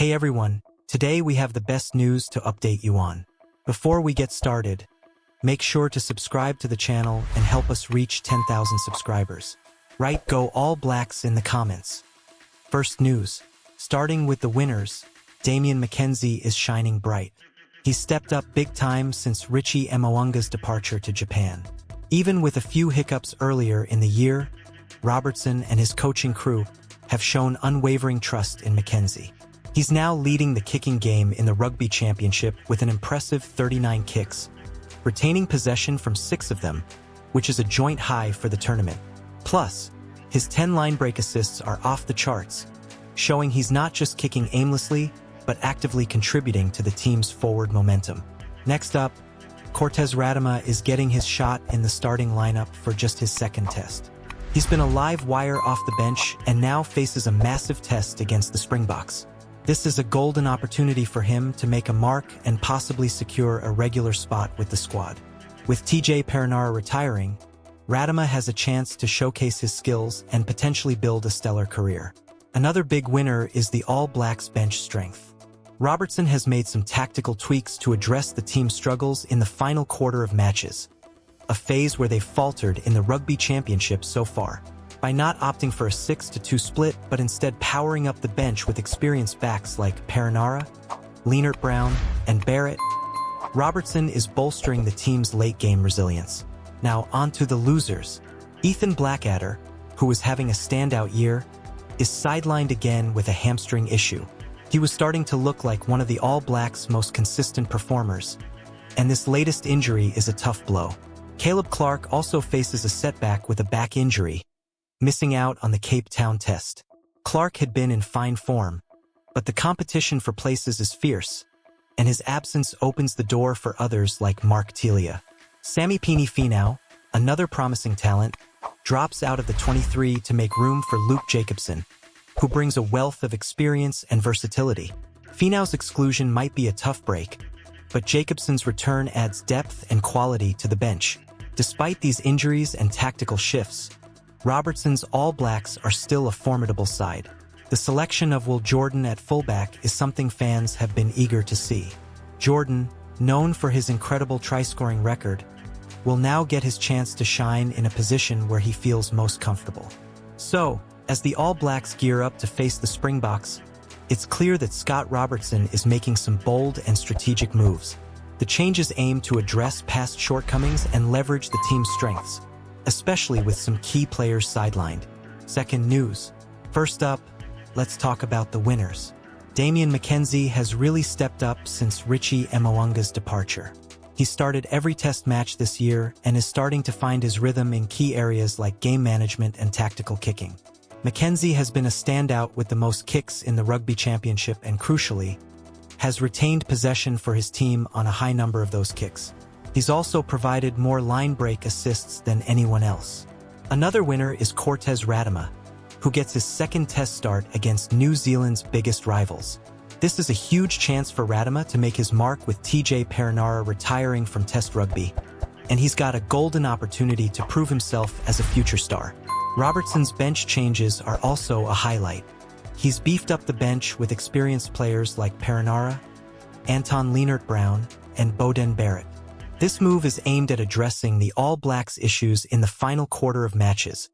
Hey everyone, today we have the best news to update you on. Before we get started, make sure to subscribe to the channel and help us reach 10,000 subscribers. Write "Go All Blacks" in the comments. First news, starting with the winners, Damian McKenzie is shining bright. He's stepped up big time since Richie Mo'unga's departure to Japan. Even with a few hiccups earlier in the year, Robertson and his coaching crew have shown unwavering trust in McKenzie. He's now leading the kicking game in the Rugby Championship with an impressive 39 kicks, retaining possession from 6 of them, which is a joint high for the tournament. Plus, his 10 line break assists are off the charts, showing he's not just kicking aimlessly, but actively contributing to the team's forward momentum. Next up, Cortez Radama is getting his shot in the starting lineup for just his second test. He's been a live wire off the bench and now faces a massive test against the Springboks. This is a golden opportunity for him to make a mark and possibly secure a regular spot with the squad. With TJ Perenara retiring, Radama has a chance to showcase his skills and potentially build a stellar career. Another big winner is the All Blacks bench strength. Robertson has made some tactical tweaks to address the team's struggles in the final quarter of matches, a phase where they've faltered in the Rugby Championship so far. By not opting for a 6-2 split, but instead powering up the bench with experienced backs like Perenara, Lienert Brown, and Barrett, Robertson is bolstering the team's late-game resilience. Now on to the losers. Ethan Blackadder, who is having a standout year, is sidelined again with a hamstring issue. He was starting to look like one of the All Blacks' most consistent performers, and this latest injury is a tough blow. Caleb Clarke also faces a setback with a back injury, missing out on the Cape Town test. Clarke had been in fine form, but the competition for places is fierce, and his absence opens the door for others like Mark Telia. Sammy Pini-Finau, another promising talent, drops out of the 23 to make room for Luke Jacobson, who brings a wealth of experience and versatility. Finau's exclusion might be a tough break, but Jacobson's return adds depth and quality to the bench. Despite these injuries and tactical shifts, Robertson's All Blacks are still a formidable side. The selection of Will Jordan at fullback is something fans have been eager to see. Jordan, known for his incredible try-scoring record, will now get his chance to shine in a position where he feels most comfortable. So, as the All Blacks gear up to face the Springboks, it's clear that Scott Robertson is making some bold and strategic moves. The changes aim to address past shortcomings and leverage the team's strengths, especially with some key players sidelined. Second news. First up, let's talk about the winners. Damian McKenzie has really stepped up since Richie Mo'unga's departure. He started every test match this year and is starting to find his rhythm in key areas like game management and tactical kicking. McKenzie has been a standout with the most kicks in the Rugby Championship and, crucially, has retained possession for his team on a high number of those kicks. He's also provided more line break assists than anyone else. Another winner is Cortez Radama, who gets his second test start against New Zealand's biggest rivals. This is a huge chance for Radama to make his mark with TJ Perenara retiring from Test rugby, and he's got a golden opportunity to prove himself as a future star. Robertson's bench changes are also a highlight. He's beefed up the bench with experienced players like Perenara, Anton Lienert Brown, and Beauden Barrett. This move is aimed at addressing the All Blacks' issues in the final quarter of matches,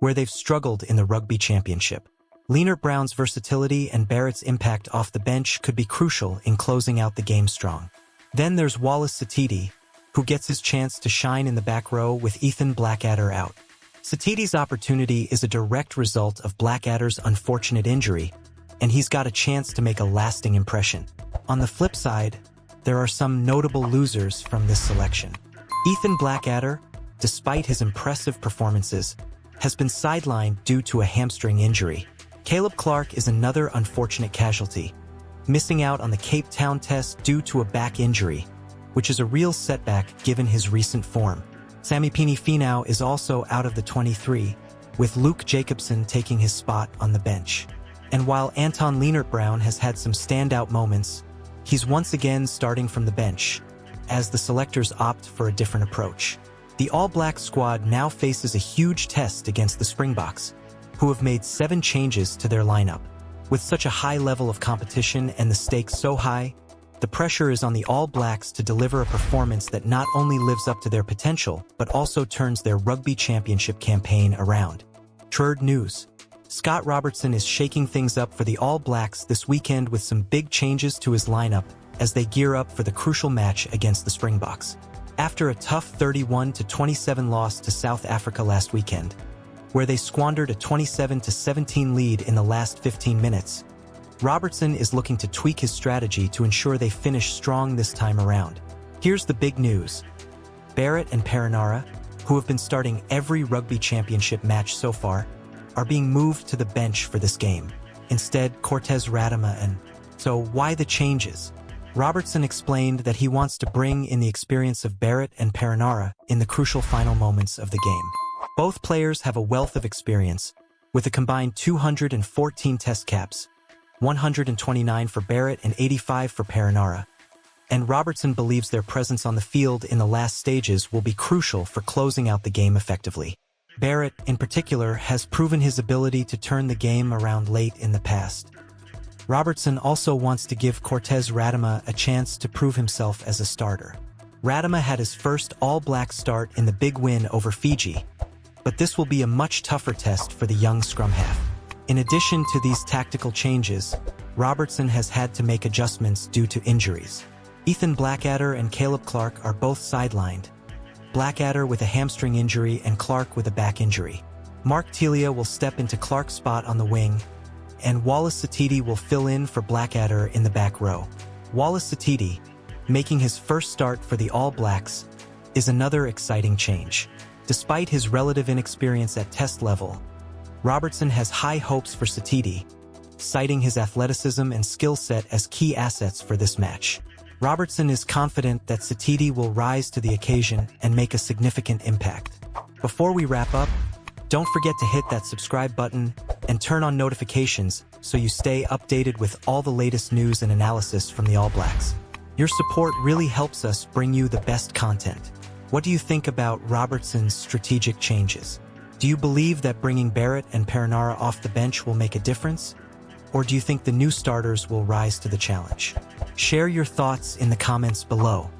where they've struggled in the Rugby Championship. Lienert Brown's versatility and Barrett's impact off the bench could be crucial in closing out the game strong. Then there's Wallace Satiti, who gets his chance to shine in the back row with Ethan Blackadder out. Satiti's opportunity is a direct result of Blackadder's unfortunate injury, and he's got a chance to make a lasting impression. On the flip side, there are some notable losers from this selection. Ethan Blackadder, despite his impressive performances, has been sidelined due to a hamstring injury. Caleb Clarke is another unfortunate casualty, missing out on the Cape Town test due to a back injury, which is a real setback given his recent form. Sammy Pini-Finau is also out of the 23, with Luke Jacobson taking his spot on the bench. And while Anton Lienert Brown has had some standout moments, he's once again starting from the bench, as the selectors opt for a different approach. The All Black squad now faces a huge test against the Springboks, who have made 7 changes to their lineup. With such a high level of competition and the stakes so high, the pressure is on the All Blacks to deliver a performance that not only lives up to their potential, but also turns their rugby championship campaign around. Trade news. Scott Robertson is shaking things up for the All Blacks this weekend with some big changes to his lineup as they gear up for the crucial match against the Springboks. After a tough 31-27 loss to South Africa last weekend, where they squandered a 27-17 lead in the last 15 minutes, Robertson is looking to tweak his strategy to ensure they finish strong this time around. Here's the big news. Barrett and Perenara, who have been starting every rugby championship match so far, are being moved to the bench for this game. Instead, Cortez Radama and... So why the changes? Robertson explained that he wants to bring in the experience of Barrett and Perenara in the crucial final moments of the game. Both players have a wealth of experience, with a combined 214 test caps, 129 for Barrett and 85 for Perenara, and Robertson believes their presence on the field in the last stages will be crucial for closing out the game effectively. Barrett, in particular, has proven his ability to turn the game around late in the past. Robertson also wants to give Cortez Radama a chance to prove himself as a starter. Radama had his first All Black start in the big win over Fiji, but this will be a much tougher test for the young scrum half. In addition to these tactical changes, Robertson has had to make adjustments due to injuries. Ethan Blackadder and Caleb Clark are both sidelined, Blackadder with a hamstring injury and Clark with a back injury. Mark Telia will step into Clark's spot on the wing, and Wallace Satiti will fill in for Blackadder in the back row. Wallace Satiti, making his first start for the All Blacks, is another exciting change. Despite his relative inexperience at test level, Robertson has high hopes for Satiti, citing his athleticism and skill set as key assets for this match. Robertson is confident that Satiti will rise to the occasion and make a significant impact. Before we wrap up, don't forget to hit that subscribe button and turn on notifications so you stay updated with all the latest news and analysis from the All Blacks. Your support really helps us bring you the best content. What do you think about Robertson's strategic changes? Do you believe that bringing Barrett and Perenara off the bench will make a difference? Or do you think the new starters will rise to the challenge? Share your thoughts in the comments below.